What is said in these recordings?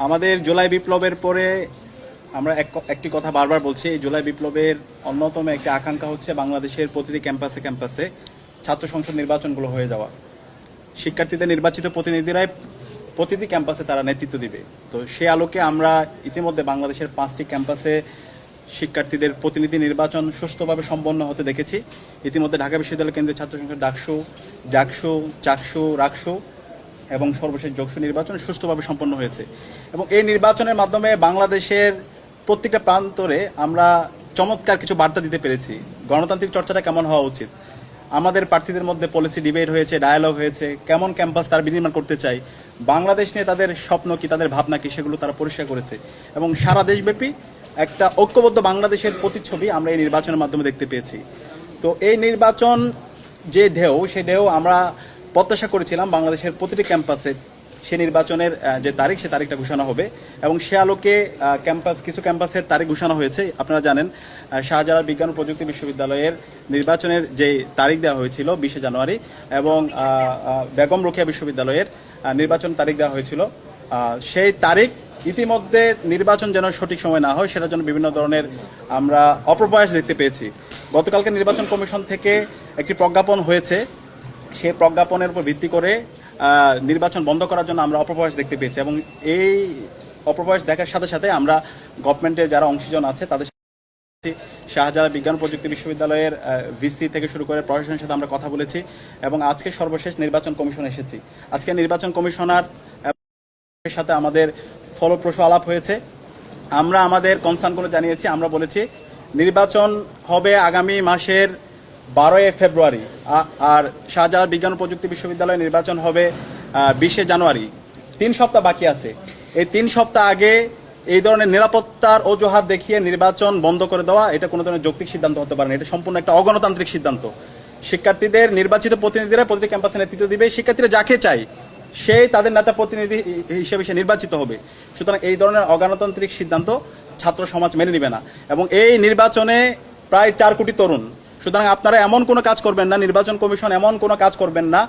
আমাদের জুলাই বিপ্লবের পরে আমরা একটি কথা বারবার বলছি, এই জুলাই বিপ্লবের অন্যতম একটি আকাঙ্ক্ষা হচ্ছে বাংলাদেশের প্রতিটি ক্যাম্পাসে ক্যাম্পাসে ছাত্র সংসদ নির্বাচনগুলো হয়ে যাওয়া। শিক্ষার্থীদের নির্বাচিত প্রতিনিধিরাই প্রতিটি ক্যাম্পাসে তারা নেতৃত্ব দিবে। তো সে আলোকে আমরা ইতিমধ্যে বাংলাদেশের 5টি ক্যাম্পাসে শিক্ষার্থীদের প্রতিনিধি নির্বাচন সুষ্ঠুভাবে সম্পন্ন হতে দেখেছি। ইতিমধ্যে ঢাকা বিশ্ববিদ্যালয় কেন্দ্রীয় ছাত্র সংসদ ডাকসু, জাকসু, চাকসু, রাকসু এবং সর্বশেষ যোগসু নির্বাচন সুষ্ঠুভাবে সম্পন্ন হয়েছে। এবং এই নির্বাচনের মাধ্যমে বাংলাদেশের প্রত্যেকটা প্রান্তরে আমরা চমৎকার কিছু বার্তা দিতে পেরেছি। গণতান্ত্রিক চর্চাটা কেমন হওয়া উচিত, আমাদের প্রার্থীদের মধ্যে পলিসি ডিবেট হয়েছে, ডায়ালগ হয়েছে, কেমন ক্যাম্পাস তারা বিনির্মাণ করতে চায়, বাংলাদেশ নিয়ে তাদের স্বপ্ন কি, তাদের ভাবনা কি, সেগুলো তারা পরিষ্কার করেছে। এবং সারা দেশব্যাপী একটা ঐক্যবদ্ধ বাংলাদেশের প্রতিচ্ছবি আমরা এই নির্বাচনের মাধ্যমে দেখতে পেয়েছি। তো এই নির্বাচন যে ঢেউ, সেই ঢেউ আমরা প্রত্যাশা করেছিলাম বাংলাদেশের প্রতিটি ক্যাম্পাসে সে নির্বাচনের যে তারিখ, সে তারিখটা ঘোষণা হবে। এবং সে আলোকে কিছু ক্যাম্পাসের তারিখ ঘোষণা হয়েছে। আপনারা জানেন শাহজালাল বিজ্ঞান ও প্রযুক্তি বিশ্ববিদ্যালয়ের নির্বাচনের যে তারিখ দেওয়া হয়েছিল 20 জানুয়ারি, এবং বেগম রোকেয়া বিশ্ববিদ্যালয়ের নির্বাচন তারিখ দেওয়া হয়েছিল। সেই তারিখ ইতিমধ্যে নির্বাচন যেন সঠিক সময় না হয়, সেটার জন্য বিভিন্ন ধরনের আমরা অপপ্রয়াস দেখতে পেয়েছি। গতকালকে নির্বাচন কমিশন থেকে একটি প্রজ্ঞাপন হয়েছে, সেই প্রজ্ঞাপনের উপর ভিত্তি করে নির্বাচন বন্ধ করার জন্য আমরা অপপ্রয়াস দেখতে পেয়েছি। এবং এই অপপ্রয়াস দেখার সাথে সাথে আমরা গভর্নমেন্টের যারা অংশীজন আছে তাদের সাথে শাহজালাল বিজ্ঞান প্রযুক্তি বিশ্ববিদ্যালয়ের ভিসি থেকে শুরু করে প্রশাসনের সাথে আমরা কথা বলেছি। এবং আজকে সর্বশেষ নির্বাচন কমিশন এসেছি। আজকে নির্বাচন কমিশনার সাথে আমাদের ফলপ্রসূ আলাপ হয়েছে। আমরা আমাদের কনসার্নগুলো জানিয়েছি। আমরা বলেছি নির্বাচন হবে আগামী মাসের 12 ফেব্রুয়ারি, আর শাহজালাল বিজ্ঞান ও প্রযুক্তি বিশ্ববিদ্যালয়ে নির্বাচন হবে 20 জানুয়ারি। 3 সপ্তাহ বাকি আছে। এই 3 সপ্তাহ আগে এই ধরনের নিরাপত্তার অজুহাত দেখিয়ে নির্বাচন বন্ধ করে দেওয়া, এটা কোনো ধরনের যৌক্তিক সিদ্ধান্ত হতে পারে না। এটা সম্পূর্ণ একটা অগণতান্ত্রিক সিদ্ধান্ত। শিক্ষার্থীদের নির্বাচিত প্রতিনিধিরা প্রতিটি ক্যাম্পাসে নেতৃত্ব দিবে। শিক্ষার্থীরা যাকে চায় সেই তাদের নেতা প্রতিনিধি হিসেবে সে নির্বাচিত হবে। সুতরাং এই ধরনের অগণতান্ত্রিক সিদ্ধান্ত ছাত্র সমাজ মেনে নেবে না। এবং এই নির্বাচনে প্রায় 4 কোটি তরুণ। সুতরাং আপনারা এমন কোনো কাজ করবেন না, নির্বাচন কমিশন এমন কোনো কাজ করবেন না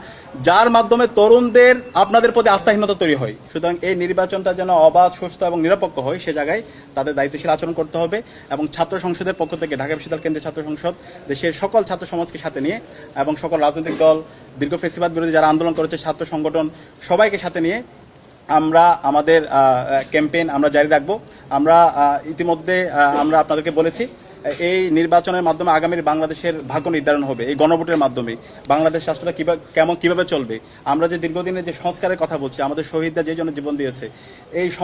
যার মাধ্যমে তরুণদের আপনাদের প্রতি আস্থাহীনতা তৈরি হয়। সুতরাং এই নির্বাচনটা যেন অবাধ, সুস্থ এবং নিরপেক্ষ হয়, সে জায়গায় তাদের দায়িত্বশীল আচরণ করতে হবে। এবং ছাত্র সংসদের পক্ষ থেকে ঢাকা বিশ্ববিদ্যালয় কেন্দ্রীয় ছাত্র সংসদ দেশের সকল ছাত্র সমাজকে সাথে নিয়ে এবং সকল রাজনৈতিক দল, দীর্ঘ ফেসিবাদ বিরোধী যারা আন্দোলন করেছে, ছাত্র সংগঠন, সবাইকে সাথে নিয়ে আমরা আমাদের ক্যাম্পেইন আমরা জারি রাখবো। আমরা ইতিমধ্যে আমরা আপনাদেরকে বলেছি এই নির্বাচনের মাধ্যমে আগামীর বাংলাদেশের ভাগ্য নির্ধারণ হবে। এই গণভোটের মাধ্যমে বাংলাদেশ রাষ্ট্রটা কিভাবে চলবে। আমরা যে দীর্ঘদিনের যে সংস্কারের কথা বলছি, আমাদের শহীদরা যে জন্য জীবন দিয়েছে, এই